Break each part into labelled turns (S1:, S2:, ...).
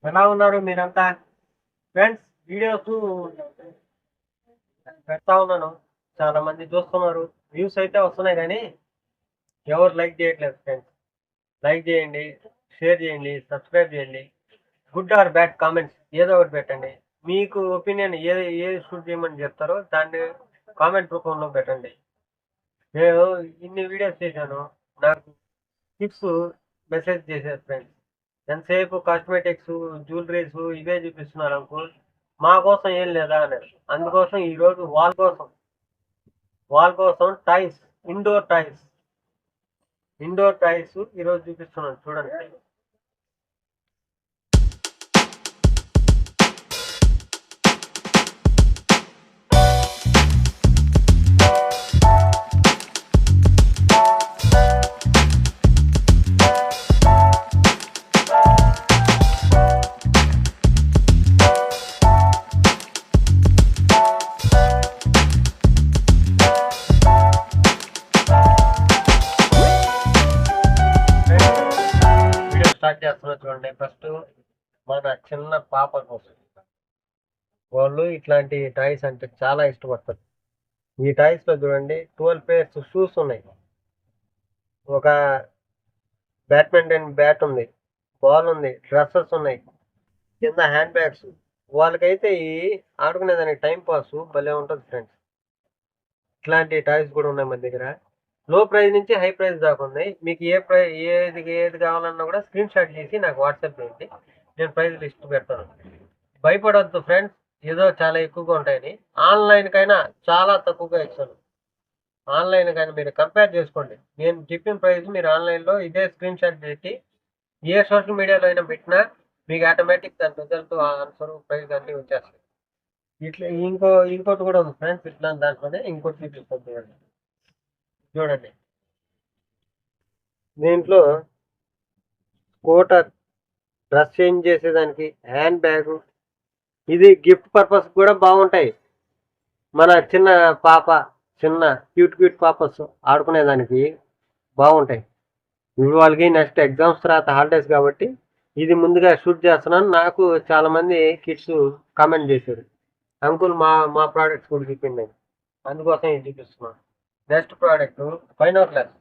S1: ఎలా ఉన్నారు మీరంతా? ఫ్రెండ్స్, వీడియోస్ పెడతా ఉన్నాను, చాలా మంది చూస్తున్నారు, వ్యూస్ అయితే వస్తున్నాయి కానీ ఎవరు లైక్ చేయట్లేదు. ఫ్రెండ్స్, లైక్ చేయండి, షేర్ చేయండి, సబ్స్క్రైబ్ చేయండి. గుడ్ ఆర్ బ్యాడ్ కామెంట్స్ ఏదో ఒకటి పెట్టండి. మీకు ఒపీనియన్ ఏది షూట్ చేయమని చెప్తారో దాన్ని కామెంట్ రూపంలో పెట్టండి. నేను ఇన్ని వీడియోస్ చేశాను, నాకు టిప్స్ మెసేజ్ చేశారు ఫ్రెండ్స్. ఎంతసేపు కాస్మెటిక్స్, జ్యువెలరీస్ ఇవే చూపిస్తున్నారు అనుకో, మా కోసం ఏం లేదా అన్నారు. అందుకోసం ఈరోజు వాల్ కోసం టాయ్స్, ఇండోర్ టాయ్స్ ఈరోజు చూపిస్తున్నాను, చూడండి. స్టార్ట్ చేస్తున్నా చూడండి. ఫస్ట్ మన చిన్న పాప కోసం వాళ్ళు ఇట్లాంటి టాయ్స్ అంటే చాలా ఇష్టపడతారు. ఈ టాయ్స్ లో చూడండి 12 పేర్స్ షూస్ ఉన్నాయి, ఒక బ్యాడ్మింటన్ బ్యాట్ ఉంది, బాల్ ఉంది, డ్రెస్సెస్ ఉన్నాయి, కింద హ్యాండ్ బ్యాగ్స్. వాళ్ళకైతే ఈ ఆడుకునేదానికి టైం పాస్ భలే ఉంటుంది ఫ్రెండ్స్. ఇట్లాంటి టాయ్స్ కూడా ఉన్నాయి మన దగ్గర. లో ప్రైస్ నుంచి హై ప్రైస్ దాకా ఉన్నాయి. మీకు ఏది కావాలన్నా కూడా స్క్రీన్ షాట్ చేసి నాకు వాట్సాప్ చేయండి, నేను ప్రైస్ లిస్ట్ పెడతాను. భయపడవద్దు ఫ్రెండ్స్, ఏదో చాలా ఎక్కువగా ఉంటాయని. ఆన్లైన్ కైనా చాలా తక్కువగా ఇస్తాను. ఆన్లైన్ కానీ మీరు కంపేర్ చేసుకోండి. నేను చెప్పిన ప్రైస్ మీరు ఆన్లైన్లో ఇదే స్క్రీన్ షాట్ పెట్టి ఏ సోషల్ మీడియాలో అయినా పెట్టినా మీకు ఆటోమేటిక్ దాని రిజల్ట్, ఆన్సర్, ప్రైస్ అన్నీ వచ్చేస్తాయి. ఇట్లా ఇంకోటి కూడా ఉంది ఫ్రెండ్స్. ఇట్లా దాంట్లోనే ఇంకోటి చూపిస్తాను చూడండి. చూడండి, దీంట్లో స్కూటర్, డ్రెస్ చేంజ్ చేసేదానికి, హ్యాండ్ బ్యాగు, ఇది గిఫ్ట్ పర్పస్ కూడా బాగుంటాయి. మన చిన్న క్యూట్ పాపస్ ఆడుకునేదానికి బాగుంటాయి. ఇప్పుడు వాళ్ళకి నెక్స్ట్ ఎగ్జామ్స్ తర్వాత హాలిడేస్ కాబట్టి ఇది ముందుగా షూట్ చేస్తున్నాను. నాకు చాలామంది కిడ్స్ కామెంట్ చేశారు, అంకుల్ మా ప్రోడక్ట్స్ కూడా చూపిండి, అందుకోసం ఇది చూపిస్తున్నాను. Next product binoculars.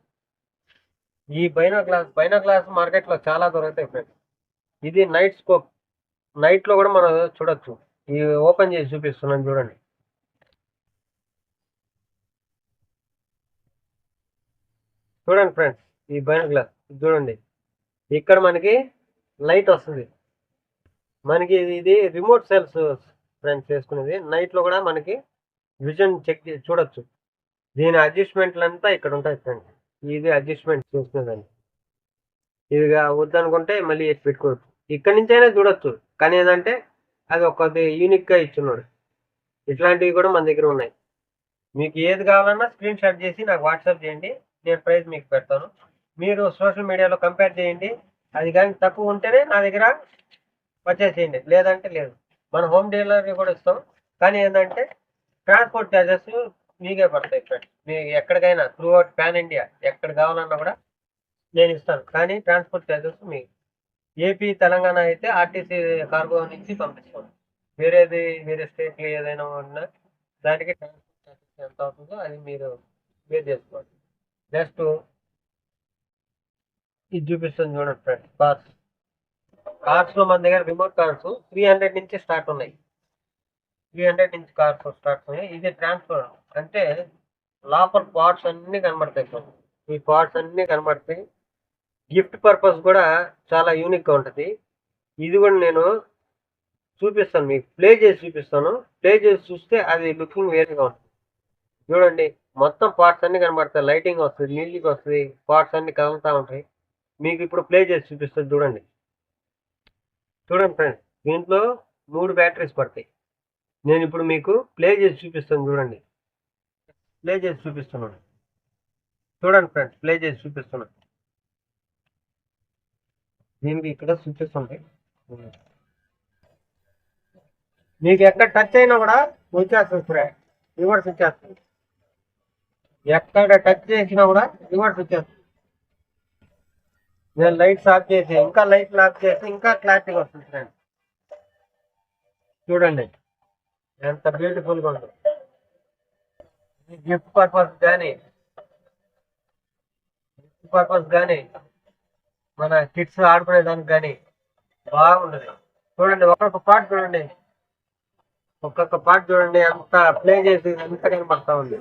S1: ఈ బైనోక్లాస్ మార్కెట్లో చాలా దొరుకుతాయి ఫ్రెండ్స్. ఇది నైట్ స్కోప్, నైట్లో కూడా మనం చూడొచ్చు. ఇది ఓపెన్ చేసి చూపిస్తున్నాను చూడండి. చూడండి ఫ్రెండ్స్, ఈ బైనోక్లాస్ చూడండి. ఇక్కడ మనకి లైట్ వస్తుంది, మనకి ఇది రిమోట్ సెల్స్ ఫ్రెండ్స్ చేసుకునేది. నైట్లో కూడా మనకి విజన్ చెక్ చూడొచ్చు. దీని అడ్జస్ట్మెంట్లు అంతా ఇక్కడ ఉంటాయి ఫ్రెండ్స్. ఇది అడ్జస్ట్మెంట్ చూసుకునేదాన్ని. ఇదిగా వద్దనుకుంటే మళ్ళీ ఎత్తి పెట్టుకోవచ్చు, ఇక్కడి నుంచి అయినా చూడొచ్చు. కానీ ఏంటంటే అది ఒకటి యూనిక్గా ఇచ్చున్నాడు. ఇట్లాంటివి కూడా మన దగ్గర ఉన్నాయి. మీకు ఏది కావాలన్నా స్క్రీన్ షాట్ చేసి నాకు వాట్సాప్ చేయండి, నేను ప్రైస్ మీకు పెడతాను. మీరు సోషల్ మీడియాలో కంపేర్ చేయండి, అది కానీ తక్కువ ఉంటేనే నా దగ్గర వచ్చేసేయండి, లేదంటే లేదు. మన హోమ్ డెలివరీ కూడా ఇస్తాం. కానీ ఏంటంటే ట్రాన్స్పోర్ట్ ఛార్జెస్ మీకే పడతాయి ఫ్రెండ్స్. మీకు ఎక్కడికైనా త్రూ అవుట్ పాన్ ఇండియా ఎక్కడ కావాలన్నా కూడా నేను ఇస్తాను. కానీ ట్రాన్స్పోర్ట్ ఛార్జెస్ మీ ఏపీ తెలంగాణ అయితే ఆర్టీసీ కార్గో నుంచి పంపిస్తాం. వేరే స్టేట్లో ఏదైనా ఉన్నా దానికి ట్రాన్స్పోర్ట్ ఛార్జెస్ ఎంత అవుతుందో అది మీరు పే చేసుకోండి. నెక్స్ట్ ఇది చూపిస్తుంది చూడండి ఫ్రెండ్స్. కార్స్లో మన దగ్గర రిమోట్ కార్స్ 300 నుంచి స్టార్ట్ ఉన్నాయి. 300 నుంచి కార్స్ స్టార్ట్ ఉన్నాయి. ఇది ట్రాన్స్ఫర్ అంటే లోపల పార్ట్స్ అన్నీ కనబడతాయి. ఈ పార్ట్స్ అన్నీ కనబడతాయి. గిఫ్ట్ పర్పస్ కూడా చాలా యూనిక్గా ఉంటుంది. ఇది కూడా నేను చూపిస్తాను, మీకు ప్లే చేసి చూపిస్తాను. ప్లే చేసి చూస్తే అది లుకింగ్ వేరేగా ఉంటుంది. చూడండి, మొత్తం పార్ట్స్ అన్నీ కనబడతాయి, లైటింగ్ వస్తుంది, మ్యూజిక్ వస్తుంది, పార్ట్స్ అన్నీ కదులుతూ ఉంటాయి. మీకు ఇప్పుడు ప్లే చేసి చూపిస్తాను చూడండి. ఫ్రెండ్స్, దీంట్లో 3 బ్యాటరీస్ పడతాయి. నేను ఇప్పుడు మీకు ప్లే చేసి చూపిస్తాను చూడండి. ప్లే చేసి చూపిస్తున్నాను చూడండి ఫ్రెండ్స్, ప్లే చేసి చూపిస్తున్నాను. దీనికి ఇక్కడ స్విచెస్ ఉంటాయి. మీకు ఎక్కడ టచ్ అయినా కూడా వచ్చేస్తుంది ఫ్రెండ్, రివర్స్ వచ్చేస్తుంది. ఎక్కడ టచ్ చేసినా కూడా రివర్స్ వచ్చేస్తుంది. నేను లైట్స్ ఆఫ్ చేసి ఇంకా లైట్లు ఆఫ్ చేసి ఇంకా క్లారిటీగా వస్తుంది ఫ్రెండ్. చూడండి ఎంత బ్యూటిఫుల్గా ఉందో. గిఫ్ట్ పర్పస్ కానీ మన కిడ్స్ ఆడుకునేదానికి కానీ బాగుండదు. చూడండి ఒక్కొక్క పార్ట్ చూడండి, అంత ప్లే చేసి అంత కనపడతా ఉంది.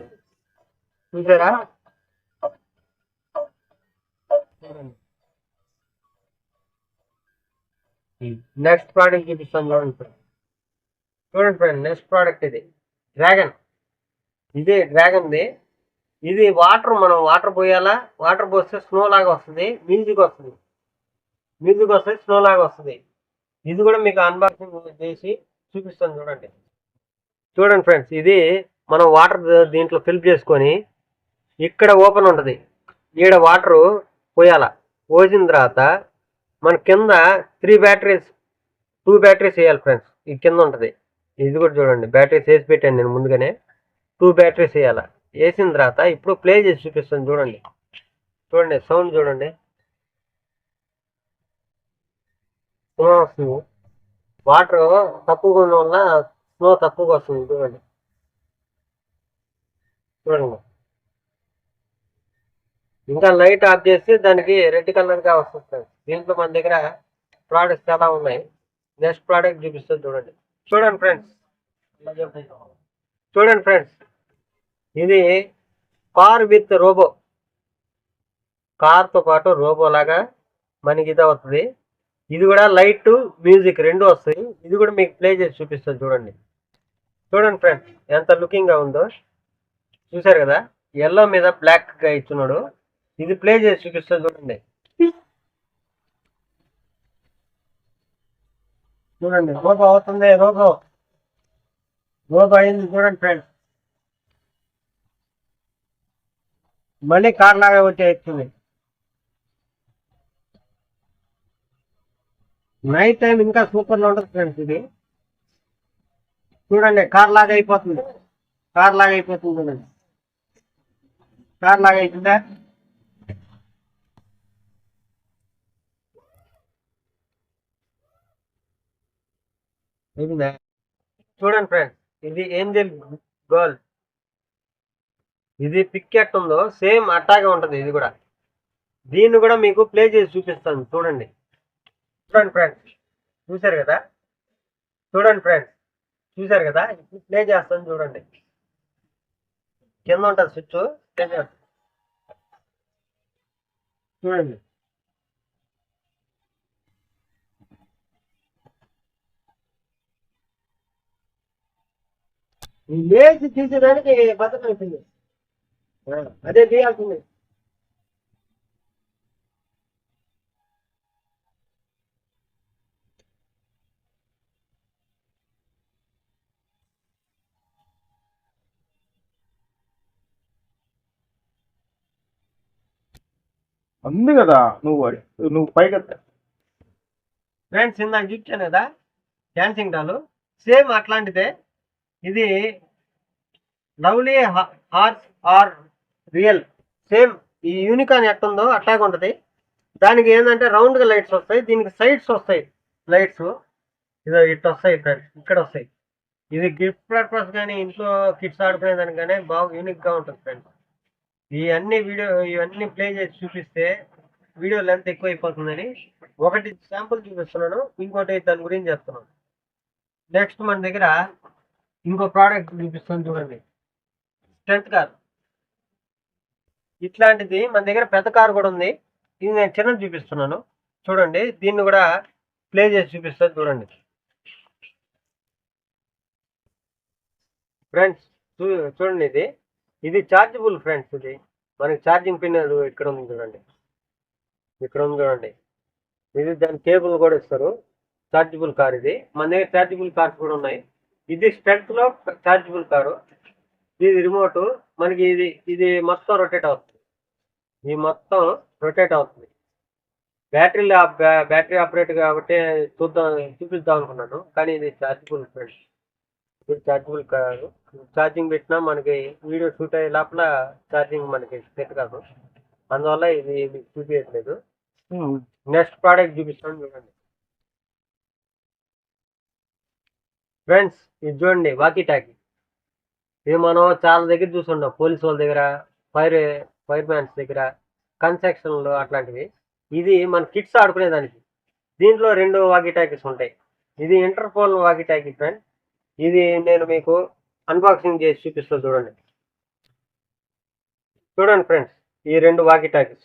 S1: చూసారా? నెక్స్ట్ ప్రోడక్ట్ చూపిస్తాను చూడండి ఫ్రెండ్. నెక్స్ట్ ప్రోడక్ట్ ఇది డ్రాగన్. ఇది డ్రాగన్ది. ఇది మనం వాటర్ పోయాలా, వాటర్ పోస్తే స్నో లాగా వస్తుంది, మ్యూజిక్ వస్తుంది, స్నో లాగా వస్తుంది. ఇది కూడా మీకు అన్బాక్సింగ్ చేసి చూపిస్తాను చూడండి ఫ్రెండ్స్. ఇది మనం వాటర్ దీంట్లో ఫిల్ చేసుకొని ఇక్కడ ఓపెన్ ఉంటుంది, ఈడ వాటర్ పోయాల. పోసిన తర్వాత మన కింద 2 బ్యాటరీస్ వేయాలి ఫ్రెండ్స్. ఈ కింద ఉంటుంది, ఇది కూడా చూడండి బ్యాటరీస్ వేసి పెట్టాను నేను ముందుగానే. 2 బ్యాటరీస్ వేయాల. వేసిన తర్వాత ఇప్పుడు ప్లే చేసి చూపిస్తాను చూడండి. సౌండ్ చూడండి, స్నో వస్తుంది. వాటర్ తక్కువగా ఉన్న వల్ల స్నో తక్కువగా వస్తుంది. చూడండి ఇంకా లైట్ ఆఫ్ చేసి దానికి రెడ్ కలర్గా వస్తుంది. దీంట్లో మన దగ్గర ప్రోడక్ట్స్ చాలా ఉన్నాయి. నెక్స్ట్ ప్రోడక్ట్ చూపిస్తుంది చూడండి ఫ్రెండ్స్. ఇది కార్ విత్ రోబో. కార్తో పాటు రోబో లాగా మనకి ఇది అవుతుంది. ఇది కూడా లైట్ మ్యూజిక్ రెండు వస్తాయి. ఇది కూడా మీకు ప్లే చేసి చూపిస్తుంది చూడండి ఫ్రెండ్స్ ఎంత లుకింగ్ గా ఉందో. చూసారు కదా, ఎల్లో మీద బ్లాక్ గా ఇచ్చున్నాడు. ఇది ప్లే చేసి చూపిస్తుంది చూడండి రోబో అవుతుంది. రోబో అయింది చూడండి ఫ్రెండ్స్. మళ్ళీ కార్ లాగా వచ్చేస్తుంది. నైట్ టైం ఇంకా సూపర్ గా ఉంటుంది ఫ్రెండ్స్. ఇది చూడండి కార్ లాగా అయిపోతుంది. చూడండి కార్ లాగా అయిపోతుందా? చూడండి ఫ్రెండ్స్, ఇది ఏంజల్ గర్ల్. ఇది పిక్ ఎట్టుందో సేమ్ అట్టాగే ఉంటది. ఇది కూడా దీన్ని కూడా మీకు ప్లే చేసి చూపిస్తాను చూడండి ఫ్రెండ్స్. చూసారు కదా ఇప్పుడు ప్లే చేస్తాను చూడండి. కింద ఉంటుంది స్విచ్, ప్లే చేస్తాను చూడండి. లేచి తీసేదానికి బద్దకం అయిపోయింది. అదే తీయాల్సింది.
S2: ఉంది కదా, నువ్వు పైకి
S1: ఫ్రెండ్స్ ఇందాక చూపించాను కదా డాన్సింగ్ డాలు, సేమ్ అట్లాంటిదే. ఇది lovely horse are real. Same ఈ యూనికాన్ ఎట్టుందో అట్లాగే ఉంటుంది. దానికి ఏంటంటే రౌండ్గా లైట్స్ వస్తాయి, దీనికి సైడ్స్ వస్తాయి లైట్స్. ఇదో ఇట్ వస్తాయి ఫ్రెండ్స్, ఇక్కడ వస్తాయి. ఇది గిఫ్ట్ పర్పస్ కానీ ఇంట్లో కిడ్స్ ఆడుకునేదానికి కానీ బాగా యూనిక్గా ఉంటుంది ఫ్రెండ్స్. ఇవన్నీ ప్లే చేసి చూపిస్తే వీడియో లెంత్ ఎక్కువ అయిపోతుందని ఒకటి శాంపుల్ చూపిస్తున్నాను, ఇంకోటి దాని గురించి చెప్తున్నాను. నెక్స్ట్ మన దగ్గర ఇంకో ప్రోడక్ట్ చూపిస్తాను చూడండి. Stunt car. ఇట్లాంటిది మన దగ్గర పెద్ద కారు కూడా ఉంది. ఇది నేను చిన్నది చూపిస్తున్నాను చూడండి. దీన్ని కూడా ప్లే చేసి చూపిస్తాను చూడండి ఫ్రెండ్స్. చూడండి ఇది చార్జబుల్ ఫ్రెండ్స్. ఇది మనకి ఛార్జింగ్ పిన్ ఇక్కడ ఉంది చూడండి. ఇది దాని కేబుల్ కూడా ఇస్తారు. చార్జబుల్ కార్ ఇది. మన దగ్గర చార్జబుల్ కార్స్ కూడా ఉన్నాయి. ఇది స్ట్రెంత్ లో చార్జబుల్ కారు. ఇది రిమోట్ మనకి ఇది మొత్తం రొటేట్ అవుతుంది. బ్యాటరీ ఆపరేట్ కాబట్టి చూపిద్దాం అనుకున్నాను, కానీ ఇది చార్జబుల్ ఫ్రెండ్స్. ఇది చార్జబుల్ కాదు. ఛార్జింగ్ పెట్టినా మనకి వీడియో షూట్ అయ్యే లోపల ఛార్జింగ్ మనకి సెట్ కాదు, అందువల్ల ఇది మీకు చూపించట్లేదు. నెక్స్ట్ ప్రోడక్ట్ చూపిస్తాను చూడండి. ఫ్రెండ్స్ ఇది చూడండి వాకీ టాకీ. ఇది మనం చాలా దగ్గర చూసుంటాం, పోలీసు వాళ్ళ దగ్గర, ఫైర్ ఫైర్ మ్యాన్స్ దగ్గర, కన్స్ట్రక్షన్లో అట్లాంటివి. ఇది మన కిడ్స్ ఆడుకునేదానికి. దీంట్లో 2 వాకీ టాకీస్ ఉంటాయి. ఇది ఇంటర్పోల్ వాకీ టాకీ ఫ్రెండ్. ఇది నేను మీకు అన్బాక్సింగ్ చేసి చూపిస్తాను చూడండి. చూడండి ఫ్రెండ్స్, ఈ 2 వాకీ టాకీస్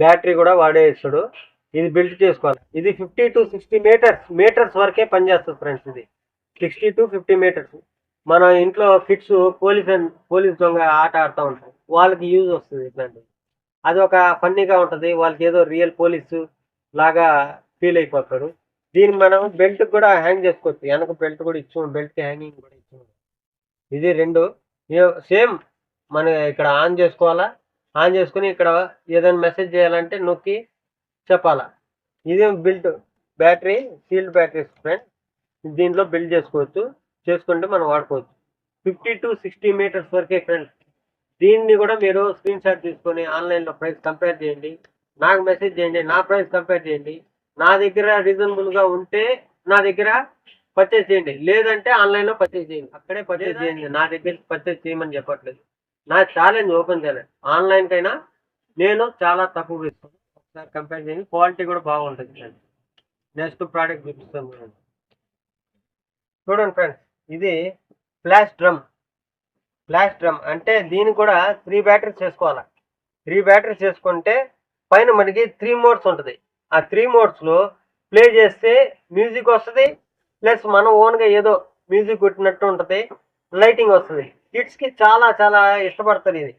S1: బ్యాటరీ కూడా వాడేస్తాడు. ఇది బిల్ట్ చేసుకోవాలి. ఇది 50 to 60 మీటర్స్ వరకే పనిచేస్తుంది ఫ్రెండ్స్. ఇది 60 to 50 మీటర్స్. మన ఇంట్లో కిడ్స్ పోలీస్ దొంగ ఆట ఆడుతూ ఉంటారు, వాళ్ళకి యూజ్ వస్తుంది ఇట్లాంటివి. అది ఒక ఫన్నీగా ఉంటుంది, వాళ్ళకి ఏదో రియల్ పోలీసు లాగా ఫీల్ అయిపోతారు. దీన్ని మనం బెల్ట్ కూడా హ్యాంగ్ చేసుకోవచ్చు. వెనక బెల్ట్ కూడా ఇచ్చాము, బెల్ట్కి హ్యాంగింగ్ కూడా ఇచ్చాము. ఇది 2 సేమ్. మనం ఇక్కడ ఆన్ చేసుకోవాలా, ఆన్ చేసుకుని ఇక్కడ ఏదైనా మెసేజ్ చేయాలంటే నొక్కి చెప్పాలా. ఇది built battery, sealed batteries friend. దీంట్లో బిల్డ్ చేసుకుంటే మనం వాడుకోవచ్చు. 50 to 60 మీటర్స్ వరకే ఫ్రెండ్స్. దీన్ని కూడా మీరు స్క్రీన్ షాట్ తీసుకొని ఆన్లైన్లో ప్రైస్ కంపేర్ చేయండి, నాకు మెసేజ్ చేయండి, నా ప్రైస్ కంపేర్ చేయండి. నా దగ్గర రీజనబుల్గా ఉంటే నా దగ్గర పర్చేజ్ చేయండి, లేదంటే ఆన్లైన్లో పర్చేజ్ చేయండి. అక్కడే పర్చేజ్ చేయండి, నా దగ్గర పర్చేజ్ చేయమని చెప్పట్లేదు. నా ఛాలెంజ్ ఓపెన్ చేయాలి. ఆన్లైన్కైనా నేను చాలా తక్కువ ఇస్తాను. ఒకసారి కంపేర్ చేయండి, క్వాలిటీ కూడా బాగుంటుంది. నెక్స్ట్ ప్రోడక్ట్ చూపిస్తాను చూడండి. చూడండి ఫ్రెండ్స్, ఇది ఫ్లాష్ డ్రమ్ అంటే దీనికి కూడా 3 బ్యాటరీస్ చేసుకోవాలి. 3 బ్యాటరీస్ చేసుకుంటే పైన మనకి 3 మోడ్స్ ఉంటుంది. ఆ 3 మోడ్స్లో ప్లే చేస్తే మ్యూజిక్ వస్తుంది, ప్లస్ మనం ఓన్గా ఏదో మ్యూజిక్ కొట్టినట్టు ఉంటుంది, లైటింగ్ వస్తుంది. కిడ్స్కి చాలా చాలా ఇష్టపడతారు ఇది.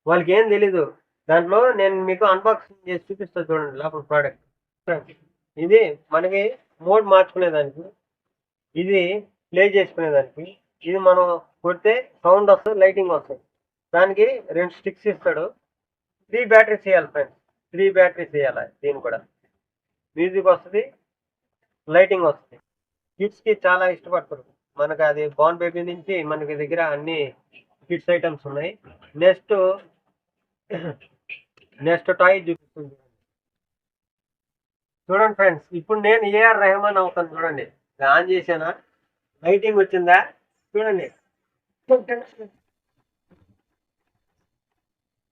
S1: వాళ్ళకి ఏం తెలీదు. దాంట్లో నేను మీకు అన్బాక్సింగ్ చేసి చూపిస్తాను చూడండి లోపల ప్రోడక్ట్. ఇది మనకి మోడ్ మార్చుకునేదానికి, ఇది ప్లే చేసుకునేదానికి. ఇది మనం కొడితే సౌండ్ వస్తుంది, లైటింగ్ వస్తుంది. దానికి 2 స్టిక్స్ ఇస్తాడు. 3 బ్యాటరీస్ వేయాలి ఫ్రెండ్స్, 3 బ్యాటరీస్ వేయాలి. దీని కూడా మ్యూజిక్ వస్తుంది, లైటింగ్ వస్తుంది. కిడ్స్కి చాలా ఇష్టపడతారు. మనకు అది బార్న్ బేబీ నుంచి మనకి దగ్గర అన్ని కిడ్స్ ఐటమ్స్ ఉన్నాయి. నెక్స్ట్ టాయ్ చూపిస్తుంది చూడండి ఫ్రెండ్స్. ఇప్పుడు నేను ఏఆర్ రెహమాన్ అవుతాను చూడండి. ఆన్ చేశానా, లైటింగ్ వచ్చిందా చూడండి.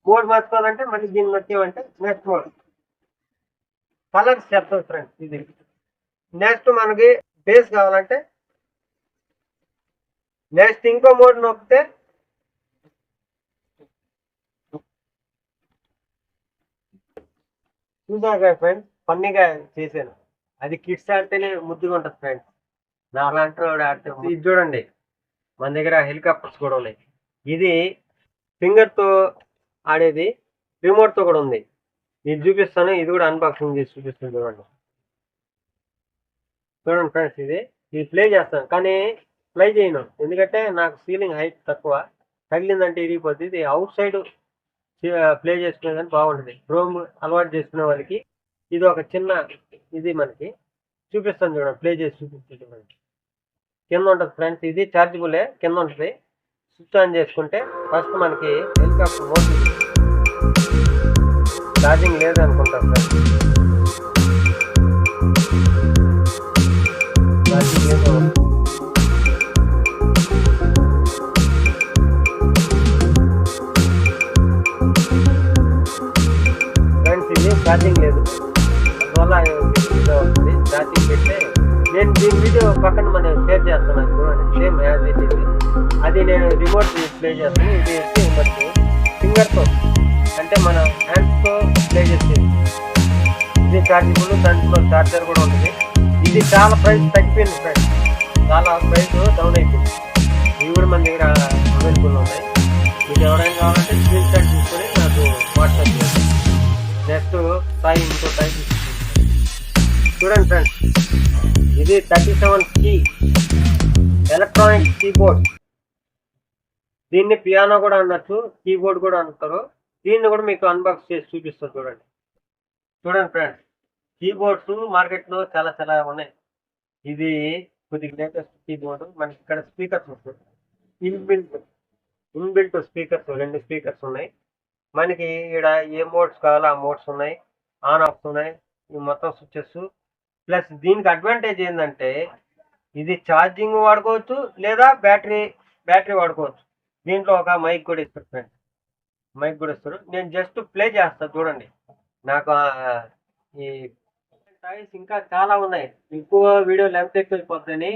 S1: మోడ్ మార్చుకోవాలంటే మళ్ళీ దీన్ని నొక్కేమంటే నెక్స్ట్ మోడ్ కలర్స్ చెప్తాం ఫ్రెండ్స్. ఇది నెక్స్ట్ మనకి బేస్ కావాలంటే నెక్స్ట్ ఇంకో మోడ్ నొక్కితే చూసాక ఫ్రెండ్స్ ఫన్నీగా చేశాను. అది కిడ్స్ ఆడితేనే ముద్దుగా ఉంటుంది ఫ్రెండ్స్. నా అలాంటి వాడు ఆడితే ఇది చూడండి, మన దగ్గర హెలికాప్టర్స్ కూడా ఉన్నాయి. ఇది ఫింగర్తో ఆడేది, రిమోట్తో కూడా ఉంది. ఇది చూపిస్తాను, ఇది కూడా అన్బాక్సింగ్ చేసి చూపిస్తాను చూడండి. చూడండి ఫ్రెండ్స్, ఇది ప్లే చేస్తాను కానీ ప్లే చేయను, ఎందుకంటే నాకు సీలింగ్ హైట్ తక్కువ. తగిలిందంటే ఇరిగిపోద్ది. ఇది అవుట్ సైడ్ ప్లే చేసుకునేదానికి బాగుంటుంది. రోమ్ అలవాటు చేసుకునే వాళ్ళకి ఇది ఒక చిన్న ఇది మనకి చూపిస్తాను చూడండి. ప్లే చేసి చూపిస్తాను చూడండి. కింద ఉంటుంది ఫ్రెండ్స్, ఇది ఛార్జబులే, కింద ఉంటుంది. స్విచ్ ఆన్ చేసుకుంటే ఫస్ట్ మనకి హెలికాప్టర్ మోడ్ ఛార్జింగ్ లేదనుకుంటా ఫ్రెండ్స్. ఛార్జింగ్ లేదు. ఫ్రెండ్స్ ఇది ఛార్జింగ్ లేదు, అందువల్ల వస్తుంది. ఛార్జింగ్ పెడితే నేను దీని వీడియో పక్కన మనం షేర్ చేస్తున్నాను చూడండి. సేమ్ యాజ్ ఇట్ ఇది. అది నేను రిమోట్ ప్లే చేస్తాను. ఇది వచ్చి మనకి ఫింగర్తో అంటే మన హ్యాండ్స్తో ప్లే చేసేది. ఇది ఛార్జబుల్, దాంట్లో ఛార్జర్ కూడా ఉంటుంది. ఇది చాలా ప్రైస్ తగ్గిపోయింది ఫ్రెండ్స్, చాలా ప్రైస్ డౌన్ అయిపోయింది. ఇవి కూడా మన దగ్గర అవైలబుల్ ఉన్నాయి. మీకు ఎవరైనా కావాలంటే స్క్రీన్ షాట్ తీసుకొని నాకు వాట్సాప్ చేయండి. నెక్స్ట్ టాయ్, ఇంకో టాయ్ చూడండి ఫ్రెండ్స్. ఇది 37 ఎలక్ట్రానిక్ కీబోర్డ్. దీన్ని పియానో కూడా అనొచ్చు, కీబోర్డ్ కూడా అంటారు. దీన్ని కూడా మీకు అన్బాక్స్ చేసి చూపిస్తాను చూడండి. చూడండి ఫ్రెండ్స్, కీబోర్డ్స్ మార్కెట్లో చాలా చాలా ఉన్నాయి. ఇది కొద్దిగా లేటెస్ట్ కీబోర్డ్. మనకి ఇక్కడ స్పీకర్స్ వస్తాయి, ఇన్బిల్ట్ స్పీకర్స్, 2 స్పీకర్స్ ఉన్నాయి. మనకి ఇక్కడ ఏ మోడ్స్ కావాలో ఆ మోడ్స్ ఉన్నాయి, ఆన్ ఆఫ్ ఉన్నాయి. ఇవి మొత్తం స్విచ్చెస్. ప్లస్ దీనికి అడ్వాంటేజ్ ఏంటంటే ఇది ఛార్జింగ్ వాడుకోవచ్చు లేదా బ్యాటరీ వాడుకోవచ్చు. దీంట్లో ఒక మైక్ కూడా ఇస్తారు ఫ్రెండ్స్, మైక్ కూడా ఇస్తారు. నేను జస్ట్ ప్లే చేస్తా చూడండి. నాకు ఈ టాయ్స్ ఇంకా చాలా ఉన్నాయి. ఎక్కువ వీడియో లెంత్ ఎక్కువైపోతుందని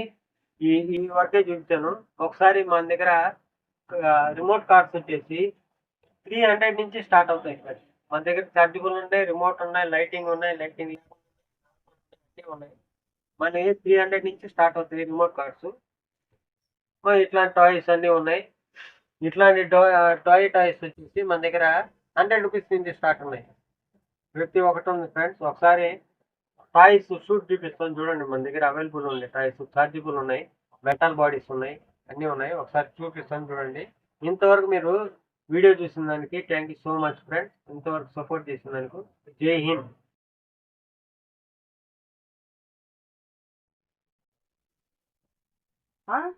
S1: ఈ వరకే చూపించాను. ఒకసారి మన దగ్గర రిమోట్ కార్స్ వచ్చేసి 300 నుంచి స్టార్ట్ అవుతాయి ఫ్రెండ్స్. మన దగ్గర చార్జబుల్ ఉన్నాయి, రిమోట్ ఉన్నాయి, లైటింగ్ ఉన్నాయి. మన 300 నుంచి స్టార్ట్ అవుతాయి రిమోట్ కార్స్. ఇట్లాంటి టాయ్స్ అన్నీ ఉన్నాయి. ఇట్లాంటి టాయ్స్ వచ్చేసి మన దగ్గర 100 రూపీస్ నుంచి స్టార్ట్ ఉన్నాయి. ప్రతి ఒక్కటి ఉంది ఫ్రెండ్స్. ఒకసారి టాయ్స్ షూట్ చూపిస్తాను చూడండి. మన దగ్గర అవైలబుల్ ఉన్నాయి టాయ్స్, చార్జబుల్ ఉన్నాయి, మెటల్ బాడీస్ ఉన్నాయి, అన్నీ ఉన్నాయి. ఒకసారి చూపిస్తాను చూడండి. ఇంతవరకు మీరు వీడియో చూసిన దానికి thank you so much friends. ఇంతవరకు సపోర్ట్ చేసిన దానికి జై హింద్.
S3: Huh?